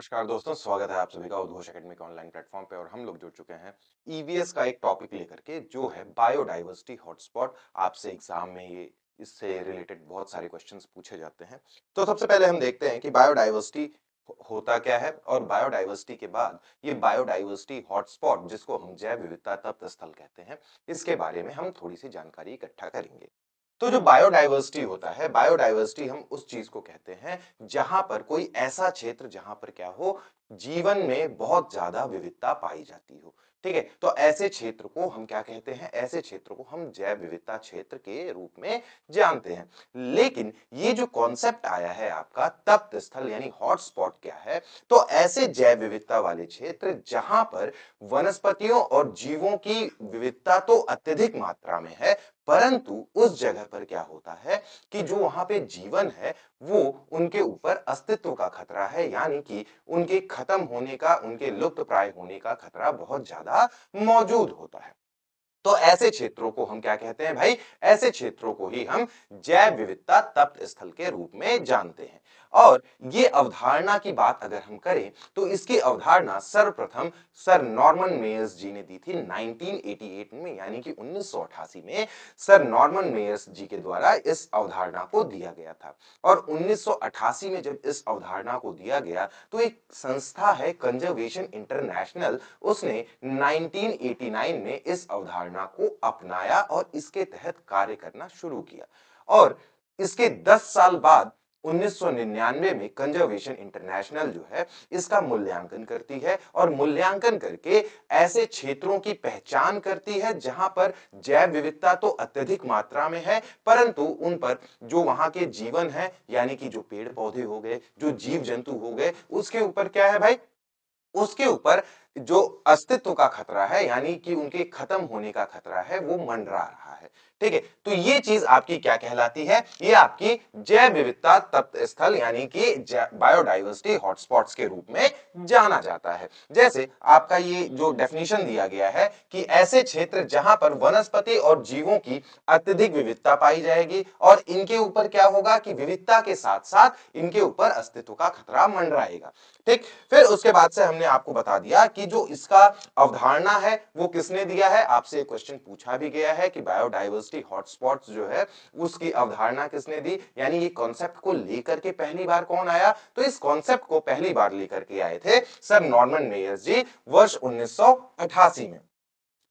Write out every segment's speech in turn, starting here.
नमस्कार दोस्तों, स्वागत है आप सभी का उद्घोष एकेडमी के ऑनलाइन प्लेटफॉर्म पे और हम लोग जुड़ चुके हैं ईवीएस का एक टॉपिक लेकर के जो है बायोडाइवर्सिटी हॉटस्पॉट। आपसे एग्जाम में ये इससे रिलेटेड बहुत सारे क्वेश्चंस पूछे जाते हैं। तो सबसे पहले हम देखते हैं कि बायोडाइवर्सिटी होता क्या है और बायोडाइवर्सिटी के बाद ये बायोडाइवर्सिटी हॉटस्पॉट जिसको हम जैव विविधता तप्त स्थल कहते हैं, इसके बारे में हम थोड़ी सी जानकारी इकट्ठा करेंगे। तो जो बायोडाइवर्सिटी होता है, बायोडाइवर्सिटी हम उस चीज को कहते हैं जहां पर कोई ऐसा क्षेत्र जहां पर क्या हो, जीवन में बहुत ज्यादा विविधता पाई जाती हो। ठीक है, तो ऐसे क्षेत्र को हम क्या कहते हैं? ऐसे क्षेत्र को हम जैव विविधता क्षेत्र के रूप में जानते हैं। लेकिन ये जो कॉन्सेप्ट आया है आपका तप्त स्थल यानी हॉटस्पॉट क्या है? तो ऐसे जैव विविधता वाले क्षेत्र जहां पर वनस्पतियों और जीवों की विविधता तो अत्यधिक मात्रा में है, परंतु उस जगह पर क्या होता है कि जो वहां पे जीवन है वो उनके ऊपर अस्तित्व का खतरा है, यानी कि उनके खत्म होने का, उनके लुप्त प्राय होने का खतरा बहुत ज्यादा मौजूद होता है। तो ऐसे क्षेत्रों को हम क्या कहते हैं भाई? ऐसे क्षेत्रों को ही हम जैव विविधता तप्त स्थल के रूप में जानते हैं। और ये अवधारणा की बात अगर हम करें तो इसकी अवधारणा सर्वप्रथम सर नॉर्मन मेयर्स जी ने दी थी 1988 में, यानी कि 1988 में सर नॉर्मन मेयर्स जी के द्वारा इस अवधारणा को दिया गया था। और 1988 में जब इस अवधारणा को दिया गया तो एक संस्था है कंजर्वेशन इंटरनेशनल, उसने 1989 में इस अवधारणा को अपनाया और इसके तहत कार्य करना शुरू किया। और इसके 10 साल बाद 1999 में कंजर्वेशन इंटरनेशनल जो है इसका मूल्यांकन करती है और मूल्यांकन करके ऐसे क्षेत्रों की पहचान करती है जहां पर जैव विविधता तो अत्यधिक मात्रा में है, परंतु उन पर जो वहां के जीवन है, यानी कि जो पेड़ पौधे हो गए, जो जीव जंतु हो गए, उसके ऊपर क्या है भाई? उसके ऊपर जो अस्तित्व का खतरा है, यानी कि उनके खत्म होने का खतरा है, वो मंडरा रहा है। ठीक है, तो ये चीज आपकी क्या कहलाती है? ये आपकी जैव विविधता तप्त स्थल यानी कि बायोडाइवर्सिटी हॉटस्पॉट्स के रूप में जाना जाता है। जैसे आपका ये जो डेफिनेशन दिया गया है कि ऐसे क्षेत्र जहां पर वनस्पति और जीवों की अत्यधिक विविधता पाई जाएगी और इनके ऊपर क्या होगा कि विविधता के साथ साथ इनके ऊपर अस्तित्व का खतरा मंडराएगा। ठीक, फिर उसके बाद से हमने आपको बता दिया कि जो इसका अवधारणा है वो किसने दिया है। आपसे क्वेश्चन पूछा भी गया है कि बायोडाइवर्सिटी हॉटस्पॉट्स जो है उसकी अवधारणा किसने दी, यानी ये कॉन्सेप्ट को लेकर के पहली बार कौन आया? तो इस कॉन्सेप्ट को पहली बार लेकर के आए थे सर नॉर्मन मेयर्स जी वर्ष 1988 में।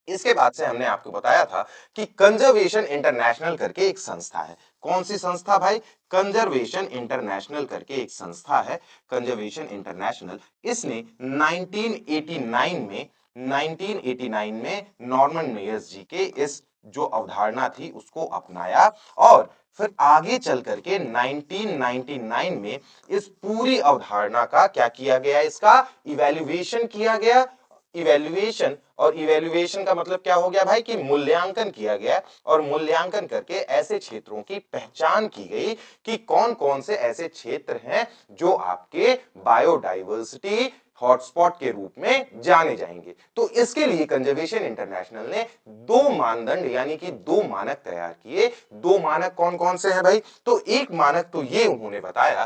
इसके बाद से हमने आपको बताया था कि कंजर्वेशन इंटरनेशनल करके एक संस्था है। कौन सी संस्था भाई? कंजर्वेशन इंटरनेशनल करके एक संस्था है, कंजर्वेशन इंटरनेशनल। इसने 1989 में नॉर्मन मेयर्स जी के इस जो अवधारणा थी उसको अपनाया और फिर आगे चल करके 1999 में इस पूरी अवधारणा का क्या किया गया? इसका इवैल्यूएशन किया गया। इवैल्यूएशन, और इवैल्यूएशन का मतलब क्या हो गया भाई? कि मूल्यांकन किया गया और मूल्यांकन करके ऐसे क्षेत्रों की पहचान की गई कि कौन कौन से ऐसे क्षेत्र हैं जो आपके बायोडाइवर्सिटी हॉटस्पॉट के रूप में जाने जाएंगे। तो इसके लिए कंजर्वेशन इंटरनेशनल ने दो मानदंड यानी कि दो मानक तैयार किए। दो मानक कौन कौन से हैं भाई? तो एक मानक तो ये उन्होंने बताया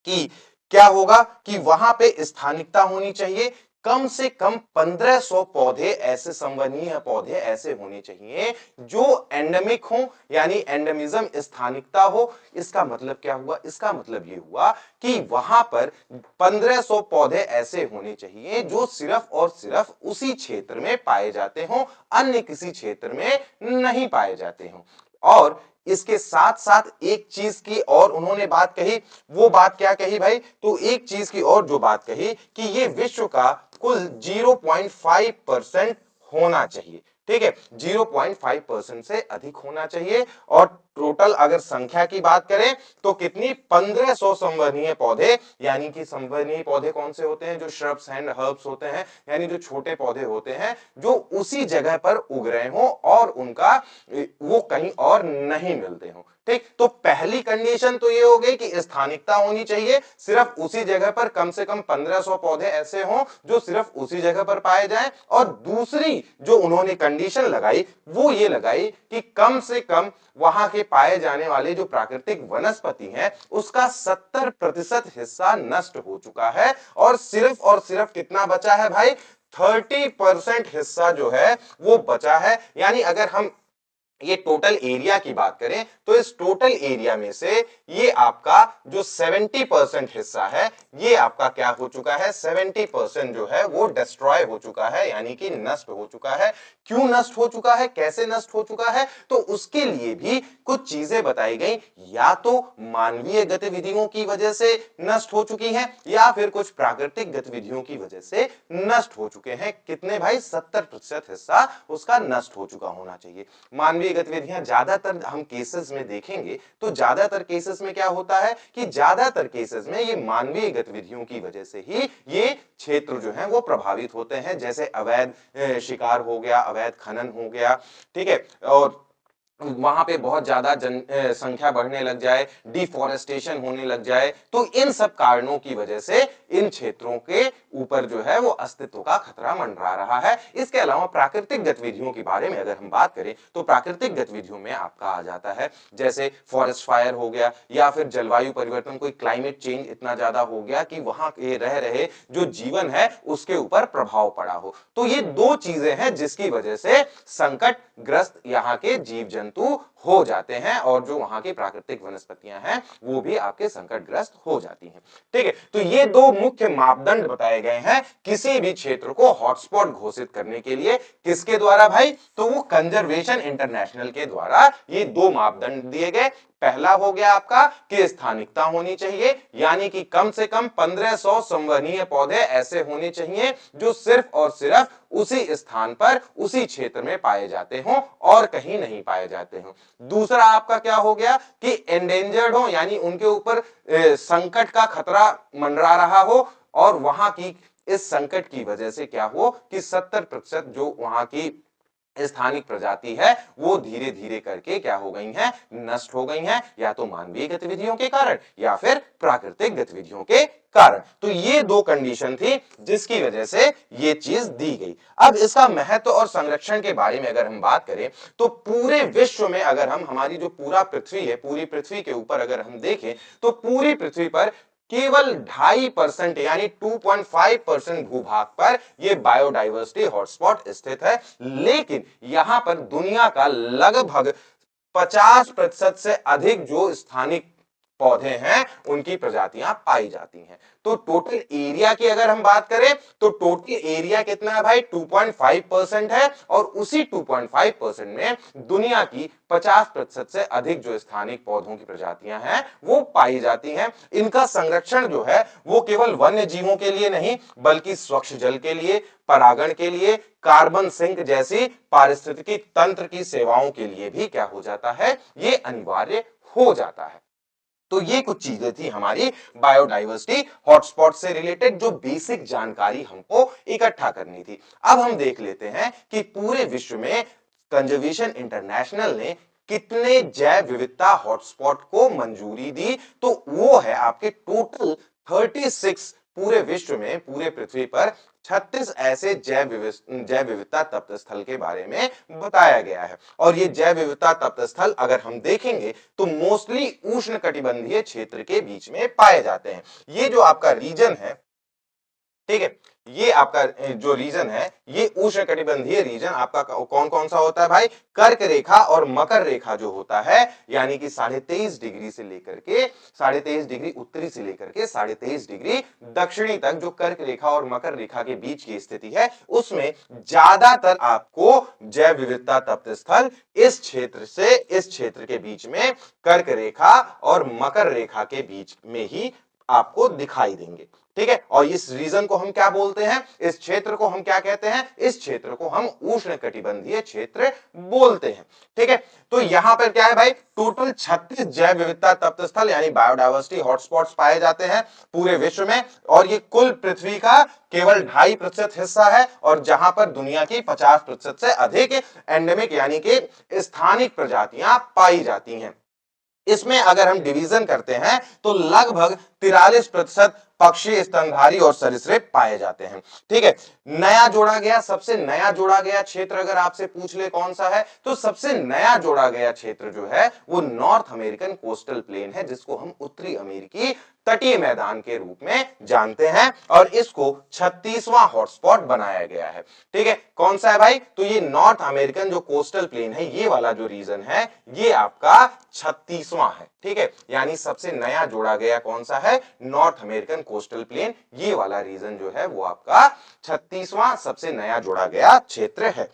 कि क्या होगा कि वहां पे स्थानिकता होनी चाहिए, कम से कम 1500 पौधे, ऐसे संवहनीय पौधे ऐसे होने चाहिए जो एंडेमिक हो, यानी एंडेमिज्म स्थानिकता हो। इसका मतलब क्या हुआ? इसका मतलब ये हुआ कि वहां पर 1500 पौधे ऐसे होने चाहिए जो सिर्फ और सिर्फ उसी क्षेत्र में पाए जाते हों, अन्य किसी क्षेत्र में नहीं पाए जाते हों। और इसके साथ साथ एक चीज की और उन्होंने बात कही। वो बात क्या कही भाई? तो एक चीज की और जो बात कही कि ये विश्व का कुल 0.5% होना चाहिए। ठीक है, 0.5% से अधिक होना चाहिए। और टोटल अगर संख्या की बात करें तो कितनी? 1500 संवहनीय पौधे, यानी कि संवहनीय पौधे कौन से होते हैं? जो श्रब्स एंड हर्ब्स होते हैं, यानी जो छोटे पौधे होते हैं जो उसी जगह पर उग रहे हो और उनका वो कहीं और नहीं मिलते हो। ठीक, तो पहली कंडीशन तो ये हो गई कि स्थानिकता होनी चाहिए, सिर्फ उसी जगह पर कम से कम 1500 पौधे ऐसे हों जो सिर्फ उसी जगह पर पाए जाएं। और दूसरी जो उन्होंने कंडीशन लगाई वो ये लगाई कि कम से कम वहां के पाए जाने वाले जो प्राकृतिक वनस्पति हैं उसका 70% हिस्सा नष्ट हो चुका है और सिर्फ कितना बचा है भाई, 30% हिस्सा जो है वो बचा है। यानी अगर हम ये टोटल एरिया की बात करें तो इस टोटल एरिया में से ये आपका जो 70% हिस्सा है ये आपका क्या हो चुका है, 70% जो है वो डिस्ट्रॉय हो चुका है, यानी कि नष्ट हो चुका है। क्यों नष्ट हो चुका है, कैसे नष्ट हो चुका है, तो उसके लिए भी कुछ चीजें बताई गई। या तो मानवीय गतिविधियों की वजह से नष्ट हो चुकी हैं या फिर कुछ प्राकृतिक गतिविधियों की वजह से नष्ट हो चुके हैं। कितने भाई, 70% हिस्सा उसका नष्ट हो चुका होना चाहिए। मानवीय गतिविधियां ज्यादातर हम केसेस में देखेंगे तो ज्यादातर केसेस में क्या होता है कि ज्यादातर केसेस में ये मानवीय गतिविधियों की वजह से ही ये क्षेत्र जो है वो प्रभावित होते हैं। जैसे अवैध शिकार हो गया, अवैध खनन हो गया, ठीक है, और वहां पे बहुत ज्यादा संख्या बढ़ने लग जाए, डिफोरेस्टेशन होने लग जाए, तो इन सब कारणों की वजह से इन क्षेत्रों के ऊपर जो है वो अस्तित्व का खतरा मंडरा रहा है। इसके अलावा प्राकृतिक गतिविधियों के बारे में अगर हम बात करें तो प्राकृतिक गतिविधियों में आपका आ जाता है जैसे फॉरेस्ट फायर हो गया या फिर जलवायु परिवर्तन, कोई क्लाइमेट चेंज इतना ज्यादा हो गया कि वहां के रह रहे जो जीवन है उसके ऊपर प्रभाव पड़ा हो। तो ये दो चीजें हैं जिसकी वजह से संकट ग्रस्त यहाँ के जीव जंतु हो जाते हैं और जो वहां की प्राकृतिक वनस्पतियां हैं वो भी आपके संकटग्रस्त हो जाती हैं। ठीक है, तो ये दो मुख्य मापदंड बताए गए हैं किसी भी क्षेत्र को हॉटस्पॉट घोषित करने के लिए। किसके द्वारा भाई, तो वो कंजर्वेशन इंटरनेशनल के द्वारा ये दो मापदंड दिए गए। पहला हो गया आपका कि स्थानिकता होनी चाहिए, यानी कि कम से कम 1500 संवहनीय पौधे ऐसे होने चाहिए जो सिर्फ और सिर्फ उसी स्थान पर उसी क्षेत्र में पाए जाते हों और कहीं नहीं पाए जाते हों। दूसरा आपका क्या हो गया कि एंडेंजर्ड हो, यानी उनके ऊपर संकट का खतरा मंडरा रहा हो और वहां की इस संकट की वजह से क्या हो कि 70% जो वहां की स्थानिक प्रजाति है वो धीरे धीरे करके क्या हो गई हैं, नष्ट हो गई हैं, या तो मानवीय गतिविधियों के कारण या फिर प्राकृतिक गतिविधियों के कारण। तो ये दो कंडीशन थी जिसकी वजह से ये चीज दी गई। अब इसका महत्व और संरक्षण के बारे में अगर हम बात करें तो पूरे विश्व में अगर हम हमारी जो पूरा पृथ्वी है, पूरी पृथ्वी के ऊपर अगर हम देखें तो पूरी पृथ्वी पर केवल 2.5% यानी 2.5% भूभाग पर यह बायोडाइवर्सिटी हॉटस्पॉट स्थित है। लेकिन यहां पर दुनिया का लगभग 50% से अधिक जो स्थानिक पौधे हैं उनकी प्रजातियां पाई जाती हैं। तो टोटल एरिया की अगर हम बात करें तो टोटल एरिया कितना है भाई, 2.5% है और उसी 2.5% में दुनिया की 50% से अधिक जो स्थानिक पौधों की प्रजातियां हैं वो पाई जाती हैं। इनका संरक्षण जो है वो केवल वन्य जीवों के लिए नहीं बल्कि स्वच्छ जल के लिए, परागण के लिए, कार्बन सिंक जैसी पारिस्थितिकी तंत्र की सेवाओं के लिए भी क्या हो जाता है, ये अनिवार्य हो जाता है। तो ये कुछ चीजें थी हमारी बायोडाइवर्सिटी हॉटस्पॉट से रिलेटेड जो बेसिक जानकारी हमको इकट्ठा करनी थी। अब हम देख लेते हैं कि पूरे विश्व में कंजर्वेशन इंटरनेशनल ने कितने जैव विविधता हॉटस्पॉट को मंजूरी दी। तो वो है आपके टोटल 36, पूरे विश्व में पूरे पृथ्वी पर 36 ऐसे जैव विविधता तप्त स्थल के बारे में बताया गया है। और ये जैव विविधता तप्त स्थल अगर हम देखेंगे तो मोस्टली उष्ण कटिबंधीय क्षेत्र के बीच में पाए जाते हैं। ये जो आपका रीजन है, ठीक है, ये आपका जो रीजन है ये उष्णकटिबंधीय रीजन आपका कौन कौन सा होता है भाई, कर्क रेखा और मकर रेखा जो होता है, यानी कि 23.5 डिग्री से लेकर के 23.5 डिग्री उत्तरी से लेकर के 23.5 डिग्री दक्षिणी तक जो कर्क रेखा और मकर रेखा के बीच की स्थिति है उसमें ज्यादातर आपको जैव विविधता तप्त स्थल इस क्षेत्र के बीच में कर्क रेखा और मकर रेखा के बीच में ही आपको दिखाई देंगे। ठीक है, और इस रीजन को हम क्या बोलते हैं, इस क्षेत्र को हम क्या कहते हैं, इस क्षेत्र को हम उष्ण कटिबंधीय क्षेत्र बोलते हैं। ठीक है, तो यहां पर क्या है भाई, टोटल 36 जैव विविधता तप्त स्थल यानी बायोडाइवर्सिटी हॉटस्पॉट्स पाए जाते हैं पूरे विश्व में और ये कुल पृथ्वी का केवल 2.5% हिस्सा है और जहां पर दुनिया की 50% से अधिक एंडेमिक यानी कि स्थानिक प्रजातियां पाई जाती हैं। इसमें अगर हम डिवीजन करते हैं तो लगभग 43% पक्षी, स्तनधारी और सरीसृप पाए जाते हैं। ठीक है, नया जोड़ा गया, सबसे नया जोड़ा गया क्षेत्र अगर आपसे पूछ ले कौन सा है, तो सबसे नया जोड़ा गया क्षेत्र जो है वो नॉर्थ अमेरिकन कोस्टल प्लेन है, जिसको हम उत्तरी अमेरिकी तटीय मैदान के रूप में जानते हैं, और इसको 36वां हॉटस्पॉट बनाया गया है। ठीक है, कौन सा है भाई, तो ये नॉर्थ अमेरिकन जो कोस्टल प्लेन है, ये वाला जो रीजन है ये आपका 36वां है। ठीक है, यानी सबसे नया जोड़ा गया कौन सा है, नॉर्थ अमेरिकन कोस्टल प्लेन, ये वाला रीजन जो है वो आपका 36वां सबसे नया जोड़ा गया क्षेत्र है।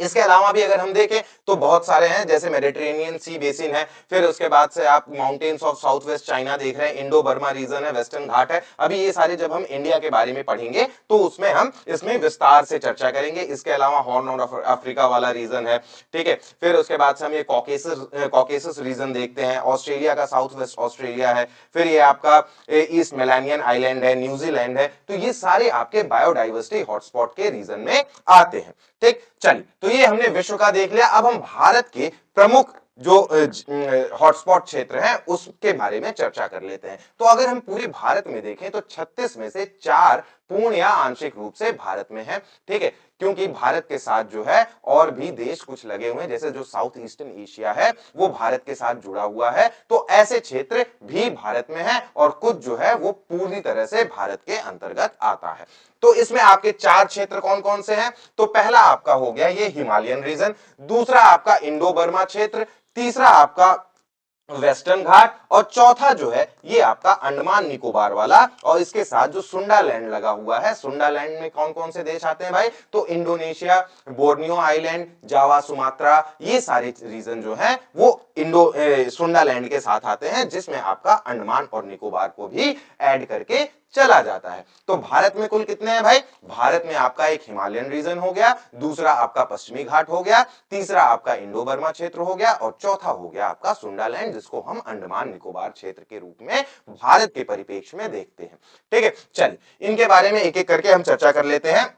इसके अलावा भी अगर हम देखें तो बहुत सारे हैं, जैसे मेडिटेरेनियन सी बेसिन है, फिर उसके बाद से आप mountains of south west China देख रहे हैं, इंडो बर्मा रीजन है, वेस्टर्न घाट है। अभी ये सारे जब हम इंडिया के बारे में पढ़ेंगे तो उसमें हम इसमें विस्तार से चर्चा करेंगे। इसके अलावा हॉर्न ऑफ अफ्रीका वाला रीजन है। ठीक है, फिर उसके बाद से हम ये कॉकेसस रीजन देखते हैं, ऑस्ट्रेलिया का साउथ वेस्ट ऑस्ट्रेलिया है, फिर ये आपका ईस्ट मेलानियन आइलैंड है, न्यूजीलैंड है। तो ये सारे आपके बायोडाइवर्सिटी हॉटस्पॉट के रीजन में आते हैं। ठीक, चलिए, तो ये हमने विश्व का देख लिया। अब हम भारत के प्रमुख जो हॉटस्पॉट क्षेत्र हैं उसके बारे में चर्चा कर लेते हैं। तो अगर हम पूरे भारत में देखें तो 36 में से 4 पूर्ण या आंशिक रूप से भारत में है। ठीक है, क्योंकि भारत के साथ जो है और भी देश कुछ लगे हुए हैं, जैसे जो साउथ ईस्टर्न एशिया है वो भारत के साथ जुड़ा हुआ है, तो ऐसे क्षेत्र भी भारत में है, और कुछ जो है वो पूरी तरह से भारत के अंतर्गत आता है। तो इसमें आपके 4 क्षेत्र कौन कौन से हैं, तो पहला आपका हो गया ये हिमालयन रीजन, दूसरा आपका इंडो बर्मा क्षेत्र, तीसरा आपका वेस्टर्न घाट, और चौथा जो है ये आपका अंडमान निकोबार वाला, और इसके साथ जो सुंडा लैंड लगा हुआ है। सुंडा लैंड में कौन कौन से देश आते हैं भाई, तो इंडोनेशिया, बोर्नियो आइलैंड, जावा, सुमात्रा, ये सारे रीजन जो है वो सुंडा लैंड के साथ आते हैं, जिसमें आपका अंडमान और निकोबार को भी ऐड करके चला जाता है। तो भारत में कुल कितने हैं भाई, भारत में आपका एक हिमालयन रीजन हो गया, दूसरा आपका पश्चिमी घाट हो गया, तीसरा आपका इंडो बर्मा क्षेत्र हो गया, और चौथा हो गया आपका सुंडालैंड, जिसको हम अंडमान निकोबार क्षेत्र के रूप में भारत के परिप्रेक्ष्य में देखते हैं। ठीक है, चलिए इनके बारे में एक एक करके हम चर्चा कर लेते हैं।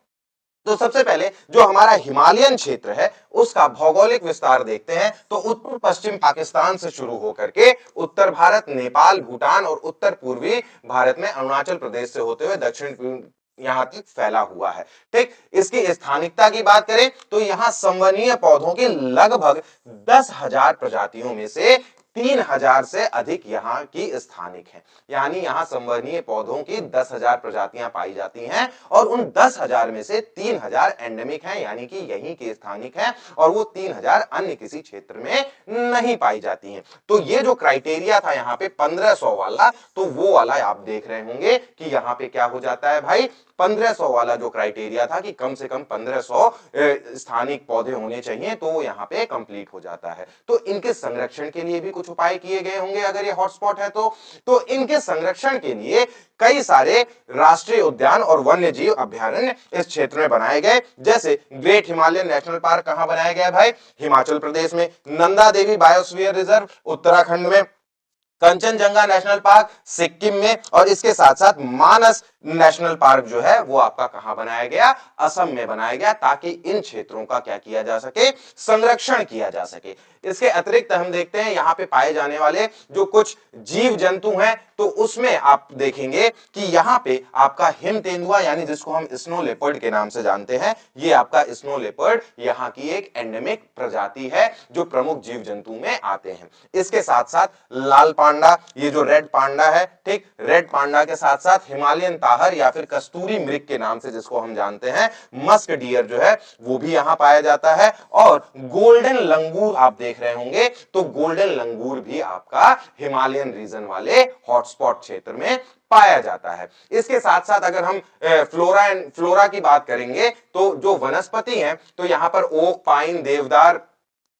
तो सबसे पहले जो हमारा हिमालयन क्षेत्र है उसका भौगोलिक विस्तार देखते हैं। तो उत्तर पश्चिम पाकिस्तान से शुरू होकर के उत्तर भारत, नेपाल, भूटान और उत्तर पूर्वी भारत में अरुणाचल प्रदेश से होते हुए दक्षिण यहां तक फैला हुआ है। ठीक, इसकी स्थानिकता की बात करें तो यहां संवहनीय पौधों की लगभग 10,000 प्रजातियों में से 3,000 से अधिक यहाँ की स्थानिक हैं। यानी यहाँ संवहनीय पौधों की 10,000 प्रजातियां पाई जाती हैं, और उन 10,000 में से 3,000 एंडेमिक हैं, यानी कि यहीं के स्थानिक हैं, और वो 3,000 अन्य किसी क्षेत्र में नहीं पाई जाती हैं। तो ये जो क्राइटेरिया था यहाँ पे 1500 वाला, तो वो वाला आप देख रहे होंगे कि यहाँ पे क्या हो जाता है भाई, 1500 वाला जो क्राइटेरिया था कि कम से कम 1500 स्थानिक पौधे होने चाहिए, तो वो यहाँ पे कंप्लीट हो जाता है। तो इनके संरक्षण के लिए भी कुछ उपाय किए गए होंगे अगर ये हॉटस्पॉट है तो इनके संरक्षण के लिए कई सारे राष्ट्रीय उद्यान और वन्य जीव अभ्यारण्य इस क्षेत्र में बनाए गए। जैसे ग्रेट हिमालयन नेशनल पार्क कहां बनाया गया भाई, हिमाचल प्रदेश में, नंदा देवी बायोस्फीयर रिजर्व उत्तराखंड में, कंचनजंगा नेशनल पार्क सिक्किम में, और इसके साथ साथ मानस नेशनल पार्क जो है वो आपका कहां बनाया गया, असम में बनाया गया, ताकि इन क्षेत्रों का क्या किया जा सके, संरक्षण किया जा सके। इसके अतिरिक्त हम देखते हैं यहाँ पे पाए जाने वाले जो कुछ जीव जंतु हैं, तो उसमें आप देखेंगे कि यहाँ पे आपका हिम तेंदुआ, यानी जिसको हम स्नो लेपर्ड के नाम से जानते हैं, ये आपका स्नो लेपर्ड यहाँ की एक एंडेमिक प्रजाति है जो प्रमुख जीव जंतु में आते हैं। इसके साथ साथ लाल पांडा, ये जो रेड पांडा है, ठीक, रेड पांडा के साथ साथ हिमालयन ताहर या फिर कस्तूरी मृग के नाम से जिसको हम जानते हैं, मस्क डियर जो है वो भी यहां पाया जाता है, और गोल्डन लंगूर आप देख रहे होंगे, तो गोल्डन लंगूर भी आपका हिमालयन रीजन वाले हॉटस्पॉट क्षेत्र में पाया जाता है। इसके साथ साथ अगर हम फ्लोरा की बात करेंगे तो जो वनस्पति हैं, तो यहां पर ओक, पाइन, देवदार,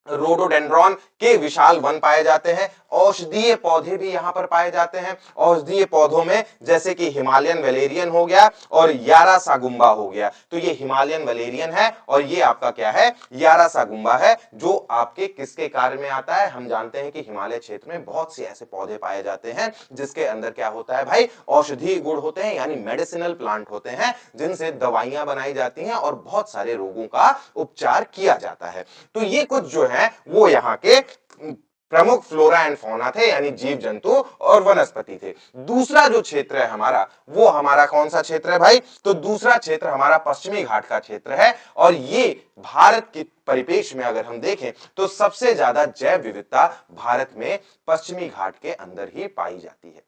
रोडोडेंड्रॉन के विशाल वन पाए जाते हैं। औषधीय पौधे भी यहां पर पाए जाते हैं। औषधीय पौधों में जैसे कि हिमालयन वैलेरियन हो गया और यारा सागुम्बा हो गया, तो ये हिमालयन वैलेरियन है और ये आपका क्या है, यारा सागुम्बा है, जो आपके किसके कार्य में आता है, हम जानते हैं कि हिमालय क्षेत्र में बहुत से ऐसे पौधे पाए जाते हैं जिसके अंदर क्या होता है भाई, औषधीय गुण होते हैं, यानी मेडिसिनल प्लांट होते हैं, जिनसे दवाइयां बनाई जाती हैं और बहुत सारे रोगों का उपचार किया जाता है। तो ये कुछ जो है वो यहाँ के प्रमुख फ्लोरा एंड फौना थे, यानी जीव जंतु और वनस्पति थे। दूसरा जो क्षेत्र है हमारा, वो हमारा कौन सा क्षेत्र है भाई? तो दूसरा क्षेत्र हमारा पश्चिमी घाट का क्षेत्र है, और ये भारत के परिपेक्ष में अगर हम देखें तो सबसे ज्यादा जैव विविधता भारत में पश्चिमी घाट के अंदर ही पाई जाती है।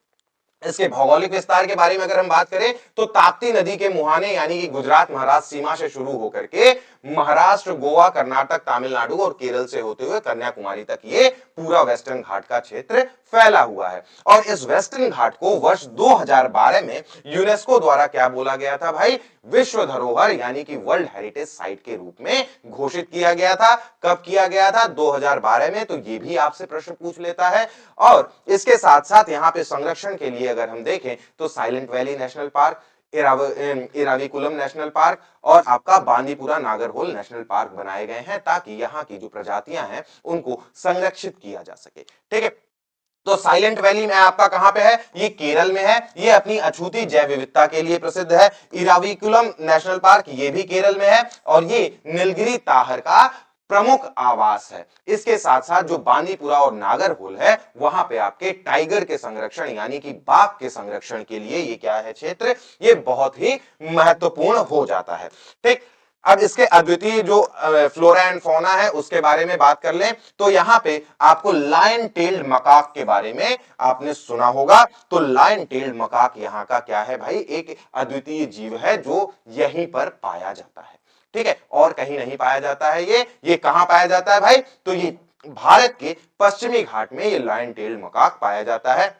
इसके भौगोलिक विस्तार के बारे में अगर हम बात करें तो ताप्ती नदी के मुहाने यानी कि गुजरात महाराष्ट्र सीमा से शुरू होकर के महाराष्ट्र, गोवा, कर्नाटक, तमिलनाडु और केरल से होते हुए कन्याकुमारी तक ये पूरा वेस्टर्न घाट का क्षेत्र फैला हुआ है। और इस वेस्टर्न घाट को वर्ष 2012 में यूनेस्को द्वारा क्या बोला गया था भाई? विश्व धरोहर यानी कि वर्ल्ड हेरिटेज साइट के रूप में घोषित किया गया था। कब किया गया था? 2012 में। तो ये भी आपसे प्रश्न पूछ लेता है। और इसके साथ साथ यहां पे संरक्षण के लिए अगर हम देखें तो silent valley national park, Eravikulam national park और आपका बांदीपुरा नागरहोल नेशनल पार्क बनाए गए हैं, ताकि यहाँ की जो प्रजातियां हैं उनको संरक्षित किया जा सके। ठीक है, तो साइलेंट वैली में आपका कहां पे है? ये केरल में है। ये अपनी अछूती जैव विविधता के लिए प्रसिद्ध है। इराविकुलम नेशनल पार्क ये भी केरल में है, और ये नीलगिरी ताहर का प्रमुख आवास है। इसके साथ साथ जो बांदीपुरा और नागरहोल है, वहां पे आपके टाइगर के संरक्षण यानी कि बाघ के संरक्षण के लिए ये क्या है क्षेत्र? ये बहुत ही महत्वपूर्ण हो जाता है। ठीक, अब इसके अद्वितीय जो फ्लोरा एंड फौना है उसके बारे में बात कर लें तो यहां पे आपको लायन टेल्ड मकाक के बारे में आपने सुना होगा। तो लायन टेल्ड मकाक यहाँ का क्या है भाई? एक अद्वितीय जीव है जो यहीं पर पाया जाता है। ठीक है, और कहीं नहीं पाया जाता है। ये कहां पाया जाता है भाई? तो ये भारत के पश्चिमी घाट में ये लायन टेल्ड मकाक पाया जाता है।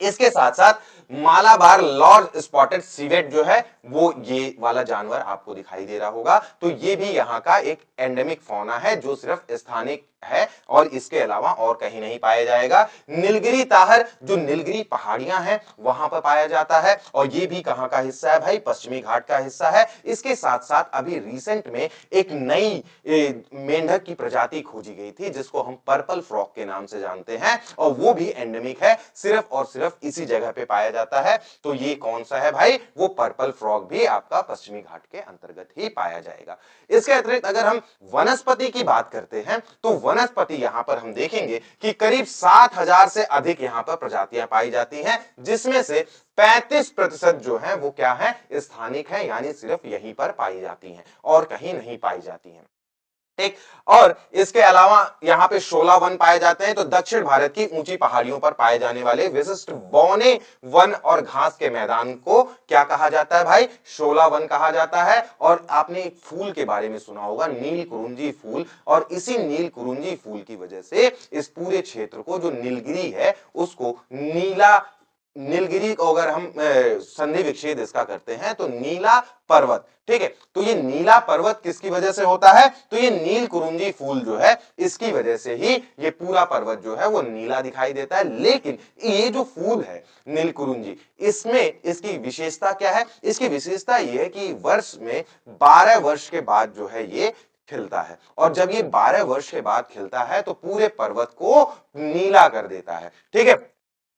इसके साथ साथ मालाबार लॉर्ड स्पॉटेड सिवेट जो है वो ये वाला जानवर आपको दिखाई दे रहा होगा। तो ये भी यहाँ का एक एंडेमिक फौना है जो सिर्फ स्थानिक है और इसके अलावा और कहीं नहीं पाया जाएगा। नीलगिरी ताहर जो नीलगिरी पहाड़ियां हैं वहां पर पाया जाता है, और ये भी कहां का हिस्सा है भाई? पश्चिमी घाट का हिस्सा है। इसके साथ साथ अभी रिसेंट में एक नई मेंढक की प्रजाति खोजी गई थी जिसको हम पर्पल फ्रॉक के नाम से जानते हैं, और वो भी एंडेमिक है, सिर्फ और सिर्फ इसी जगह पे पाया जाता है। तो ये कौन सा है भाई? वो पर्पल फ्रॉक भी आपका पश्चिमी घाट के अंतर्गत ही पाया जाएगा। इसके अतिरिक्त अगर हम वनस्पति की बात करते हैं तो वनस्पति यहां पर हम देखेंगे कि करीब 7,000 से अधिक यहां पर प्रजातियां पाई जाती हैं, जिसमें से 35% जो है वो क्या है? स्थानिक है, यानी सिर्फ यहीं पर पाई जाती हैं और कहीं नहीं पाई जाती हैं। ठीक, और इसके अलावा यहां पे शोला वन पाए जाते हैं। तो दक्षिण भारत की ऊंची पहाड़ियों पर पाए जाने वाले विशिष्ट बौने वन और घास के मैदान को क्या कहा जाता है भाई? शोला वन कहा जाता है। और आपने एक फूल के बारे में सुना होगा, नील कुरुंजी फूल, और इसी नील कुरुंजी फूल की वजह से इस पूरे क्षेत्र को जो नीलगिरी है उसको नीलगिरी को अगर हम संधि विच्छेद इसका करते हैं तो नीला पर्वत। ठीक है, तो ये नीला पर्वत किसकी वजह से होता है? तो ये नील कुरुंजी फूल जो है इसकी वजह से ही ये पूरा पर्वत जो है वो नीला दिखाई देता है। लेकिन ये जो फूल है नील कुरुंजी, इसमें इसकी विशेषता क्या है? इसकी विशेषता ये है कि वर्ष में 12 वर्ष के बाद जो है ये खिलता है, और जब ये 12 वर्ष के बाद खिलता है तो पूरे पर्वत को नीला कर देता है। ठीक है,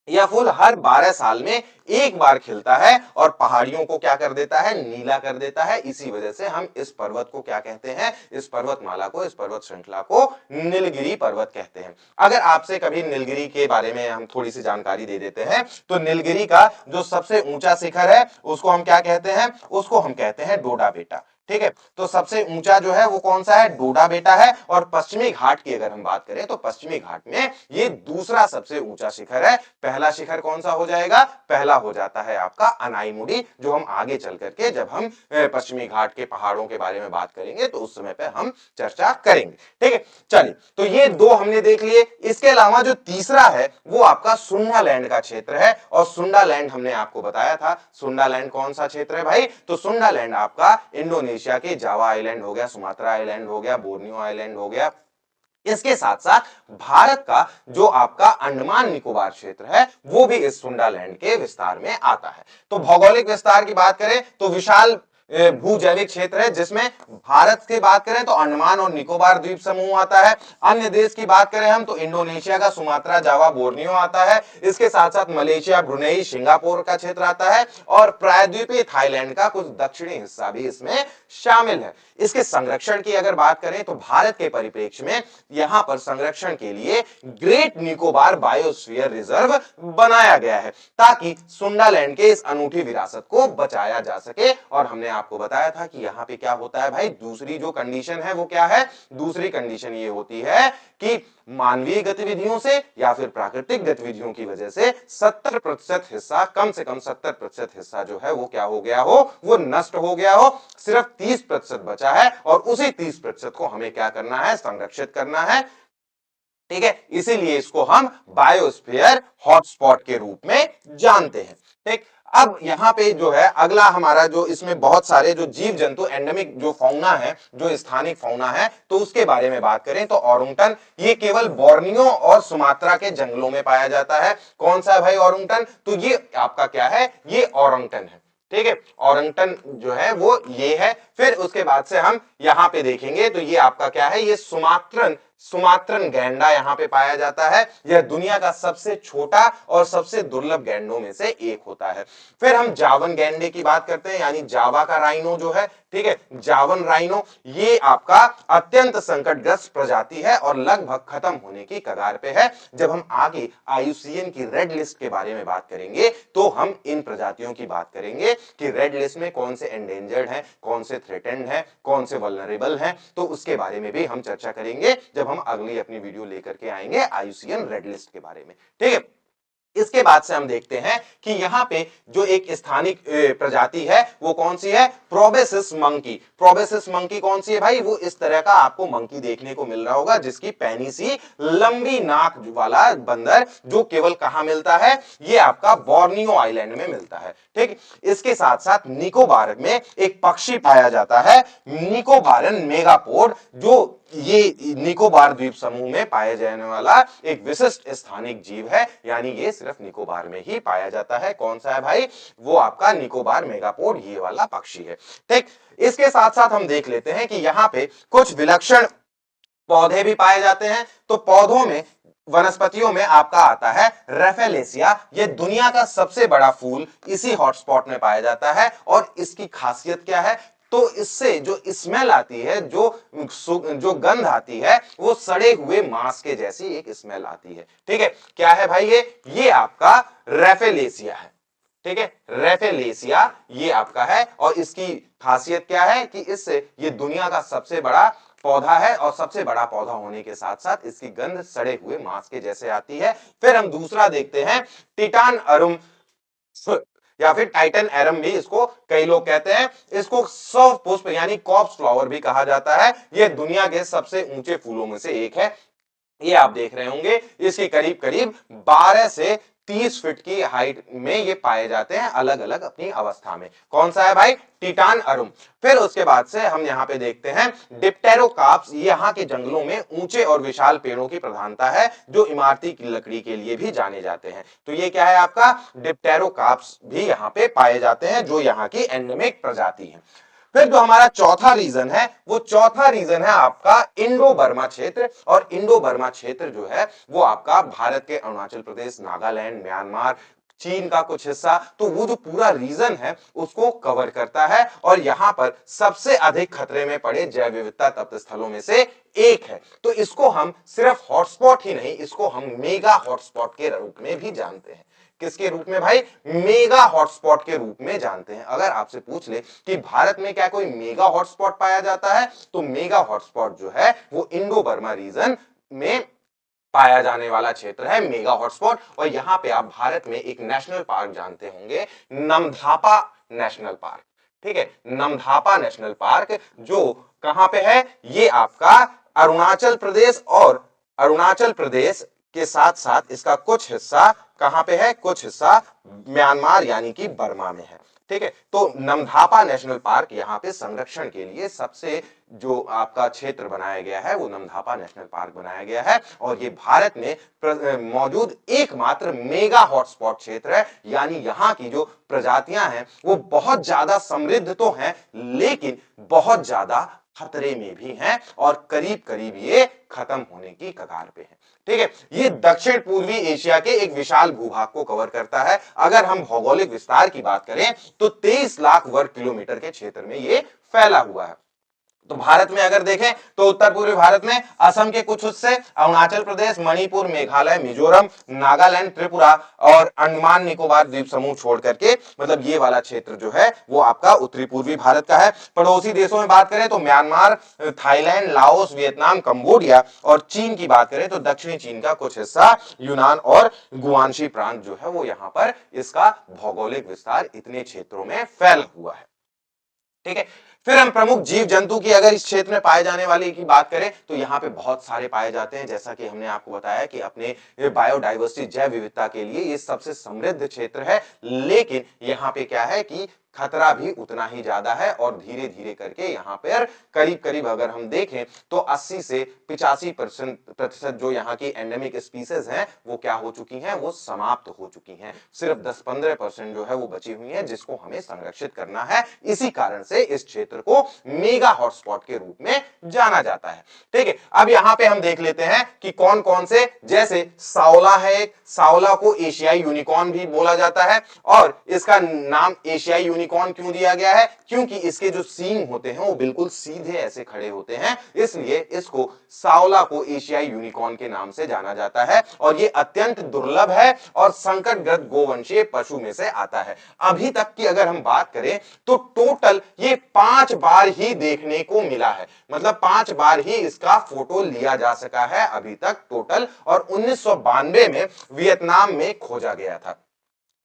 यह फूल हर 12 साल में एक बार खिलता है और पहाड़ियों को क्या कर देता है? नीला कर देता है। इसी वजह से हम इस पर्वत को क्या कहते हैं? इस पर्वतमाला को, इस पर्वत श्रृंखला को नीलगिरी पर्वत कहते हैं। अगर आपसे कभी नीलगिरी के बारे में हम थोड़ी सी जानकारी दे देते हैं तो नीलगिरी का जो सबसे ऊंचा शिखर है उसको हम क्या कहते हैं? उसको हम कहते हैं डोडा बेटा। ठीक है, तो सबसे ऊंचा जो है वो कौन सा है? डोडा बेटा है। और पश्चिमी घाट की अगर हम बात करें तो पश्चिमी घाट में ये दूसरा सबसे ऊंचा शिखर है। पहला शिखर कौन सा हो जाएगा? पहला हो जाता है आपका अनाईमुड़ी, जो हम आगे चल करके जब हम पश्चिमी घाट के पहाड़ों के बारे में बात करेंगे तो उस समय पे हम चर्चा करेंगे। ठीक है, चलिए, तो ये दो हमने देख लिए। इसके अलावा जो तीसरा है वो आपका सुंडालैंड का क्षेत्र है, और सुंडालैंड हमने आपको बताया था। सुंडालैंड कौन सा क्षेत्र है भाई? तो सुंडालैंड आपका इंडोनेशिया के जावा आइलैंड हो गया, सुमात्रा आइलैंड हो गया, बोर्नियो आइलैंड हो गया। इसके साथ साथ भारत का जो आपका अंडमान निकोबार क्षेत्र है वो भी इस सुंडालैंड के विस्तार में आता है। तो भौगोलिक विस्तार की बात करें तो विशाल भूजैविक क्षेत्र है, जिसमें भारत की बात करें तो अंडमान और निकोबार द्वीप समूह आता है। अन्य देश की बात करें हम तो इंडोनेशिया का सुमात्रा, जावा, बोर्नियो आता है। इसके साथ साथ मलेशिया, ब्रुनेई, सिंगापुर का क्षेत्र आता है और प्रायद्वीपीय थाईलैंड का कुछ दक्षिणी हिस्सा भी इसमें शामिल है। इसके संरक्षण की अगर बात करें तो भारत के परिप्रेक्ष्य में यहां पर संरक्षण के लिए ग्रेट निकोबार बायोस्फीयर रिजर्व बनाया गया है, ताकि सुंडालैंड के इस अनूठी विरासत को बचाया जा सके। और हमने आपको बताया था कि यहां पे क्या होता है भाई, दूसरी जो कंडीशन है वो क्या है, दूसरी कंडीशन ये होती है कि मानवीय गतिविधियों से या फिर प्राकृतिक गतिविधियों की वजह से 70% हिस्सा, कम से कम 70% हिस्सा जो है वो क्या हो गया हो, वो नष्ट हो गया हो। सिर्फ 30% बचा है और उसी 30% को हमें क्या करना है, संरक्षित करना है। ठीक है, इसीलिए इसको हम बायोस्फीयर हॉटस्पॉट के रूप में जानते हैं। ठीक, अब यहां पे जो है अगला हमारा जो इसमें बहुत सारे जो जीव जंतु एंडेमिक जो फौना है, जो स्थानिक फौना है, तो उसके बारे में बात करें तो ओरंगटन, ये केवल बोर्नियो और सुमात्रा के जंगलों में पाया जाता है। कौन सा है भाई ओरंगटन, तो ये आपका क्या है, ये ओरंगटन है। ठीक है, ओरंगटन जो है वो ये है। फिर उसके बाद से हम यहां पे देखेंगे तो ये आपका क्या है, ये सुमात्रन गैंडा यहां पे पाया जाता है। यह दुनिया का सबसे छोटा और सबसे दुर्लभ गैंडों में से एक होता है। फिर हम जावन गैंडे की बात करते हैं, यानी जावा का राइनो जो है, ठीक है, जावन राइनो, ये आपका अत्यंत संकटग्रस्त प्रजाति है और लगभग खत्म होने की कगार पे है। जब हम आगे आईयूसीएन की रेड लिस्ट के बारे में बात करेंगे तो हम इन प्रजातियों की बात करेंगे कि रेड लिस्ट में कौन से एंडेंजर्ड हैं, कौन से थ्रेटेंड हैं, कौन से वल्नरेबल हैं, तो उसके बारे में भी हम चर्चा करेंगे जब हम अगली अपनी वीडियो लेकर के आएंगे आईयूसीएन रेड लिस्ट के बारे में। ठीक है, इसके बाद से हम देखते हैं कि यहां पे जो एक स्थानिक प्रजाति है वो कौन सी है, प्रोबेसिस मंकी। प्रोबेसिस मंकी कौन सी है भाई, वो इस तरह का आपको मंकी देखने को मिल रहा होगा जिसकी पैनी सी लंबी नाक वाला बंदर, जो केवल कहां मिलता है, ये आपका बोर्नियो आइलैंड में मिलता है। ठीक, इसके साथ साथ निकोबार में एक पक्षी पाया जाता है, निकोबारन मेगापोड, जो ये निकोबार द्वीप समूह में पाए जाने वाला एक विशिष्ट स्थानिक जीव है, यानी ये सिर्फ निकोबार में ही पाया जाता है। कौन सा है भाई, वो आपका निकोबार मेगापोड, ये वाला पक्षी है। ठीक, इसके साथ साथ हम देख लेते हैं कि यहां पे कुछ विलक्षण पौधे भी पाए जाते हैं। तो पौधों में, वनस्पतियों में आपका आता है रेफेलेसिया। ये दुनिया का सबसे बड़ा फूल इसी हॉटस्पॉट में पाया जाता है। और इसकी खासियत क्या है, तो इससे जो स्मेल आती है, जो गंध आती है, वो सड़े हुए मांस के जैसी एक स्मेल आती है। ठीक है, क्या है भाई, ये आपका रेफेलेसिया है। ठीक है, रेफेलेसिया ये आपका है। और इसकी खासियत क्या है कि इससे ये दुनिया का सबसे बड़ा पौधा है और सबसे बड़ा पौधा होने के साथ साथ इसकी गंध सड़े हुए मांस के जैसे आती है। फिर हम दूसरा देखते हैं टिटान अरुम, या फिर टाइटन एरम भी इसको कई लोग कहते हैं। इसको सौ पुष्प यानी कॉप्स फ्लावर भी कहा जाता है। यह दुनिया के सबसे ऊंचे फूलों में से एक है। ये आप देख रहे होंगे, इसके करीब करीब 12 से 30 फीट की हाइट में ये पाए जाते हैं, अलग अलग अपनी अवस्था में। कौन सा है भाई, टिटान अरुम। फिर उसके बाद से हम यहां पे देखते हैं डिप्टेरोकार्प्स। यहाँ के जंगलों में ऊंचे और विशाल पेड़ों की प्रधानता है, जो इमारती की लकड़ी के लिए भी जाने जाते हैं। तो ये क्या है आपका, डिप्टेरोकार्प्स भी यहाँ पे पाए जाते हैं, जो यहाँ की एंडेमिक प्रजाति है। फिर जो हमारा चौथा रीजन है, वो चौथा रीजन है आपका इंडो बर्मा क्षेत्र। और इंडो बर्मा क्षेत्र जो है वो आपका भारत के अरुणाचल प्रदेश, नागालैंड, म्यांमार, चीन का कुछ हिस्सा, तो वो जो पूरा रीजन है उसको कवर करता है। और यहां पर सबसे अधिक खतरे में पड़े जैव विविधता तप्त स्थलों में से एक है। तो इसको हम सिर्फ हॉटस्पॉट ही नहीं, इसको हम मेगा हॉटस्पॉट के रूप में भी जानते हैं। किसके रूप में भाई, मेगा हॉटस्पॉट के रूप में जानते हैं। अगर आपसे पूछ ले कि भारत में क्या कोई मेगा हॉटस्पॉट पाया जाता है, तो मेगा हॉटस्पॉट जो है वो इंडो बर्मा रीजन में पाया जाने वाला क्षेत्र है, मेगा हॉटस्पॉट। और यहां पे आप भारत में एक नेशनल पार्क जानते होंगे, नमधापा नेशनल पार्क। ठीक है, नमधापा नेशनल पार्क जो कहां पे है, ये आपका अरुणाचल प्रदेश, और अरुणाचल प्रदेश के साथ साथ इसका कुछ हिस्सा कहां पे है, कुछ हिस्सा म्यांमार यानी कि बर्मा में है। ठीक है। तो नमधापा नेशनल पार्क यहाँ पे संरक्षण के लिए सबसे जो आपका क्षेत्र बनाया गया है वो नमधापा नेशनल पार्क बनाया गया है और ये भारत में मौजूद एकमात्र मेगा हॉटस्पॉट क्षेत्र है। यानी यहाँ की जो प्रजातियां हैं वो बहुत ज्यादा समृद्ध तो हैं लेकिन बहुत ज्यादा खतरे में भी हैं और करीब करीब ये खत्म होने की कगार पे हैं। ठीक है, ये दक्षिण पूर्वी एशिया के एक विशाल भूभाग को कवर करता है। अगर हम भौगोलिक विस्तार की बात करें तो 23 लाख वर्ग किलोमीटर के क्षेत्र में ये फैला हुआ है। तो भारत में अगर देखें तो उत्तर पूर्वी भारत में असम के कुछ हिस्से, अरुणाचल प्रदेश, मणिपुर, मेघालय, मिजोरम, नागालैंड, त्रिपुरा और अंडमान निकोबार द्वीप समूह छोड़ करके मतलब ये वाला क्षेत्र जो है वो आपका उत्तरी पूर्वी भारत का है। पड़ोसी देशों में बात करें तो Myanmar, Thailand, Laos, Vietnam, Cambodia और चीन की बात करें तो दक्षिणी चीन का कुछ हिस्सा, यूनान और गुआंशी प्रांत जो है वो यहां पर इसका भौगोलिक विस्तार इतने क्षेत्रों में फैला हुआ है। ठीक है, फिर हम प्रमुख जीव जंतु की अगर इस क्षेत्र में पाए जाने वाले की बात करें तो यहाँ पे बहुत सारे पाए जाते हैं। जैसा कि हमने आपको बताया कि अपने बायोडाइवर्सिटी जैव विविधता के लिए ये सबसे समृद्ध क्षेत्र है लेकिन यहाँ पे क्या है कि खतरा भी उतना ही ज्यादा है और धीरे धीरे करके यहाँ पर करीब करीब अगर हम देखें तो 80 से 85% जो यहाँ की एंडेमिक स्पीसीज हैं वो क्या हो चुकी हैं, वो समाप्त हो चुकी हैं। सिर्फ 10-15% जो है वो बची हुई है जिसको हमें संरक्षित करना है। इसी कारण से इस क्षेत्र को मेगा हॉटस्पॉट के रूप में जाना जाता है। ठीक है, अब यहाँ पे हम देख लेते हैं कि कौन कौन से, जैसे सावला है, सावला को एशियाई यूनिकॉर्न भी बोला जाता है और इसका नाम एशियाई यूनिकॉर्न क्यों दिया गया है, क्योंकि इसके जो सींग होते हैं वो बिल्कुल सीधे ऐसे खड़े होते हैं, इसलिए इसको सावला को एशियाई यूनिकॉर्न के नाम से जाना जाता है और ये अत्यंत दुर्लभ है और संकटग्रस्त गोवंशीय पशु में से आता है। अभी तक की अगर हम बात करें तो टोटल ये 5 बार ही देखने को मिला है, मतलब 5 बार ही इसका फोटो लिया जा सका है अभी तक टोटल, और 1992 में वियतनाम में खोजा गया था।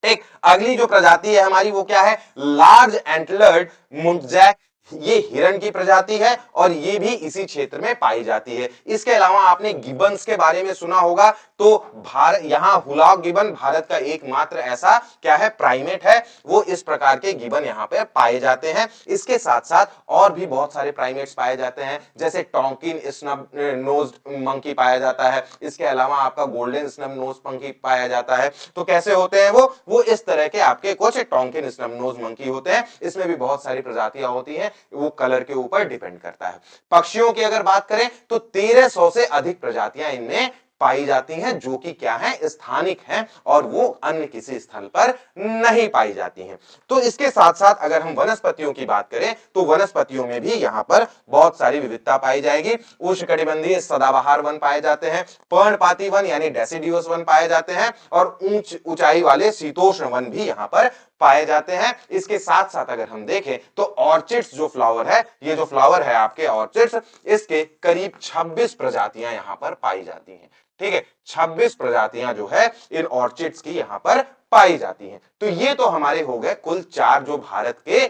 एक अगली जो प्रजाति है हमारी वो क्या है, लार्ज एंटलर्ड मुंगजैक। ये हिरण की प्रजाति है और ये भी इसी क्षेत्र में पाई जाती है। इसके अलावा आपने गिबन्स के बारे में सुना होगा, तो भारत यहां हुलॉक गिबन भारत का एकमात्र ऐसा क्या है, प्राइमेट है, वो इस प्रकार के गिबन यहां पे पाए जाते हैं। इसके साथ साथ और भी बहुत सारे प्राइमेट्स पाए जाते हैं, जैसे टोंकिन स्नब नोज्ड मंकी पाया जाता है। इसके अलावा आपका गोल्डन स्नब नोज मंकी पाया जाता है। तो कैसे होते हैं वो इस तरह के आपके कुछ टोंकिन स्नब नोज मंकी होते हैं। इसमें भी बहुत सारी प्रजातियां होती हैं, वो कलर के ऊपर डिपेंड करता है। पक्षियों की अगर बात करें तो 1300 से अधिक प्रजातियां इनमें पाई जाती हैं जो कि क्या है, स्थानिक हैं और वो अन्य किसी स्थल पर नहीं पाई जाती हैं। तो इसके साथ साथ अगर हम वनस्पतियों की बात करें तो वनस्पतियों में भी यहां पर बहुत सारी विविधता पाई जाएगी। उष्णकटिबंधीय सदाबहार वन पाए जाते हैं, पर्णपाती वन यानी डेसिडियोस वन पाए जाते हैं और ऊंचाई वाले शीतोष्ण वन भी यहां पर पाए जाते हैं। इसके साथ साथ अगर हम देखें तो ऑर्चिड्स जो फ्लावर है, ये जो फ्लावर है आपके ऑर्चिड्स, इसके करीब 26 प्रजातियां यहां पर पाई जाती हैं। ठीक है, 26 प्रजातियां जो है इन ऑर्चिड्स की यहां पर पाई जाती हैं। तो ये तो हमारे हो गए कुल 4 जो भारत के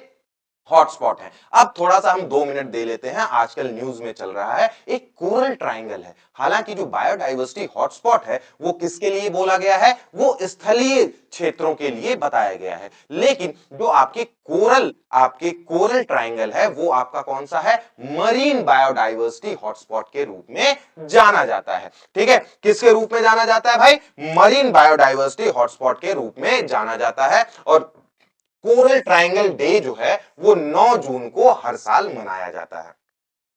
हॉटस्पॉट है। अब थोड़ा सा हम 2 मिनट दे लेते हैं, आजकल न्यूज में चल रहा है एक कोरल ट्रायंगल है। हालांकि जो बायोडाइवर्सिटी हॉटस्पॉट है वो किसके लिए बोला गया है, वो स्थलीय क्षेत्रों के लिए बताया गया है, लेकिन जो आपके कोरल ट्रायंगल है वो आपका कौन सा है, मरीन बायोडाइवर्सिटी हॉटस्पॉट के रूप में जाना जाता है। ठीक है, किसके रूप में जाना जाता है भाई, मरीन बायोडाइवर्सिटी हॉटस्पॉट के रूप में जाना जाता है। और कोरल ट्रायंगल डे जो है वो 9 जून को हर साल मनाया जाता है।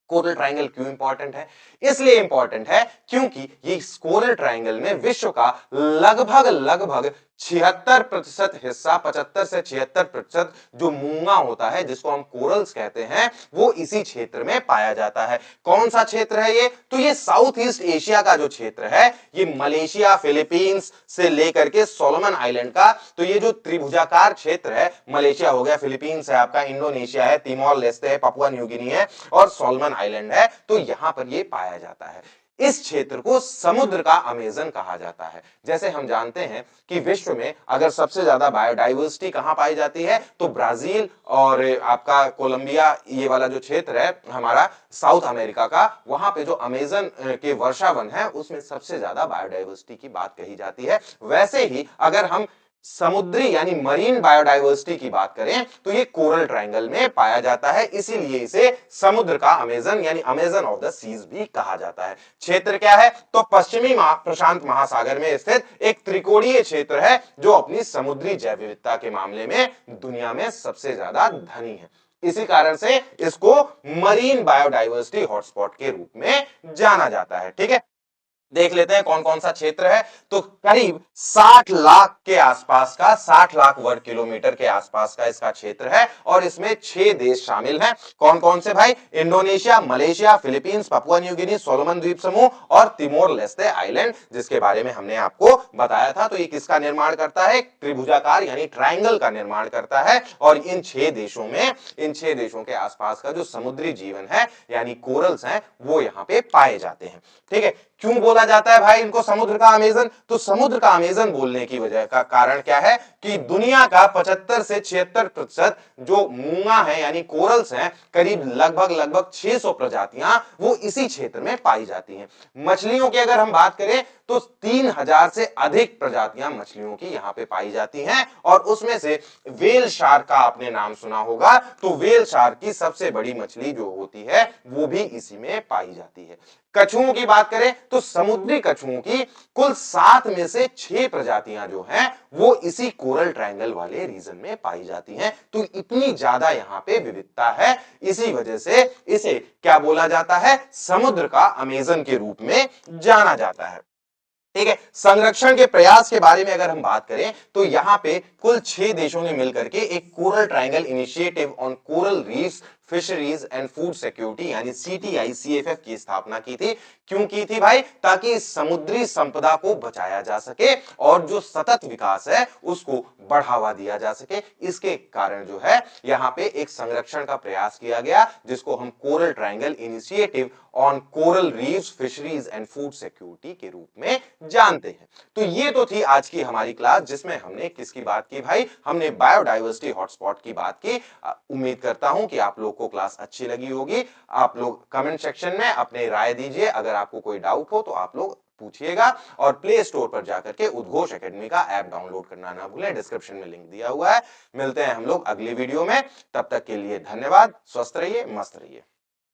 कोरल ट्रायंगल क्यों इंपॉर्टेंट है, इसलिए इंपॉर्टेंट है क्योंकि ये कोरल ट्रायंगल में विश्व का लगभग लगभग 76% हिस्सा, 75 से 76% जो मूंगा होता है जिसको हम कोरल्स कहते हैं, वो इसी क्षेत्र में पाया जाता है। कौन सा क्षेत्र है ये, तो ये साउथ ईस्ट एशिया का जो क्षेत्र है, ये मलेशिया, फिलीपींस से लेकर के सोलोमन आइलैंड का, तो ये जो त्रिभुजाकार क्षेत्र है, मलेशिया हो गया, फिलीपींस है आपका, इंडोनेशिया है, तिमोर लेस्टे है, पपुआ न्यू गिनी है और सोलोमन आइलैंड है, तो यहां पर ये पाया जाता है। इस क्षेत्र को समुद्र का अमेजन कहा जाता है। जैसे हम जानते हैं कि विश्व में अगर सबसे ज्यादा बायोडाइवर्सिटी कहां पाई जाती है तो ब्राजील और आपका कोलंबिया, ये वाला जो क्षेत्र है हमारा साउथ अमेरिका का, वहां पे जो अमेजन के वर्षावन है उसमें सबसे ज्यादा बायोडाइवर्सिटी की बात कही जाती है। वैसे ही अगर हम समुद्री यानी मरीन बायोडायवर्सिटी की बात करें तो ये कोरल ट्रायंगल में पाया जाता है, इसीलिए इसे समुद्र का अमेजन यानी अमेजन ऑफ द सीज भी कहा जाता है। क्षेत्र क्या है तो पश्चिमी प्रशांत महासागर में स्थित एक त्रिकोणीय क्षेत्र है जो अपनी समुद्री जैव विविधता के मामले में दुनिया में सबसे ज्यादा धनी है। इसी कारण से इसको मरीन बायोडायवर्सिटी हॉटस्पॉट के रूप में जाना जाता है। ठीक है, देख लेते हैं कौन कौन सा क्षेत्र है। तो करीब 60 लाख के आसपास का, 60 लाख वर्ग किलोमीटर के आसपास का इसका क्षेत्र है और इसमें 6 देश शामिल हैं। कौन कौन से भाई? Indonesia, Malaysia, Philippines, Papua New Guinea, Solomon द्वीप समूह और तिमोर लेस्ते आइलैंड, जिसके बारे में हमने आपको बताया था। तो ये किसका निर्माण करता है? त्रिभुजाकार यानी ट्रायंगल का निर्माण करता है। और इन 6 देशों में, इन 6 देशों के आसपास का जो समुद्री जीवन है यानी कोरल्स हैं वो यहाँ पे पाए जाते हैं। ठीक है, क्यों बोला जाता है भाई इनको समुद्र का अमेजन? तो समुद्र का अमेजन बोलने की वजह का कारण क्या है कि दुनिया का 75 से 76% जो मूंगा है यानी कोरल्स हैं, करीब लगभग 600 प्रजातियां वो इसी क्षेत्र में पाई जाती हैं। मछलियों की अगर हम बात करें तो 3000 से अधिक प्रजातियां मछलियों की यहां पे पाई जाती हैं और उसमें से वेल शार्क का आपने नाम सुना होगा। तो वेल शार्क की सबसे बड़ी मछली जो होती है वो भी इसी में पाई जाती है। कछुओं की बात करें तो समुद्री कछुओं की कुल 7 में से 6 प्रजातियां जो हैं वो इसी कोरल ट्रायंगल वाले रीजन में पाई जाती हैं। तो इतनी ज्यादा यहां पे विविधता है, इसी वजह से इसे क्या बोला जाता है? समुद्र का अमेजन के रूप में जाना जाता है। ठीक है, संरक्षण के प्रयास के बारे में अगर हम बात करें तो यहां पे कुल 6 देशों ने मिलकर के एक coral triangle initiative on coral reefs fisheries and food security यानी सीटीआई सीएफएफ की स्थापना की थी। क्यों की थी भाई? ताकि इस समुद्री संपदा को बचाया जा सके और जो सतत विकास है उसको बढ़ावा दिया जा सके। इसके कारण जो है यहां पे एक संरक्षण का प्रयास किया गया जिसको हम coral triangle initiative on coral reefs fisheries and food security के रूप में जानते हैं। तो ये तो थी आज की हमारी क्लास जिसमें हमने किसकी बात की भाई? हमने बायोडायवर्सिटी हॉटस्पॉट की बात की। उम्मीद करता हूं कि आप लोग को क्लास अच्छी लगी होगी। आप लोग कमेंट सेक्शन में अपने राय दीजिए, अगर आपको कोई डाउट हो तो आप लोग पूछिएगा और प्ले स्टोर पर जाकर के उद्घोष एकेडमी का ऐप डाउनलोड करना ना भूलें, डिस्क्रिप्शन में लिंक दिया हुआ है। मिलते हैं हम लोग अगली वीडियो में, तब तक के लिए धन्यवाद। स्वस्थ रहिए, मस्त रहिए।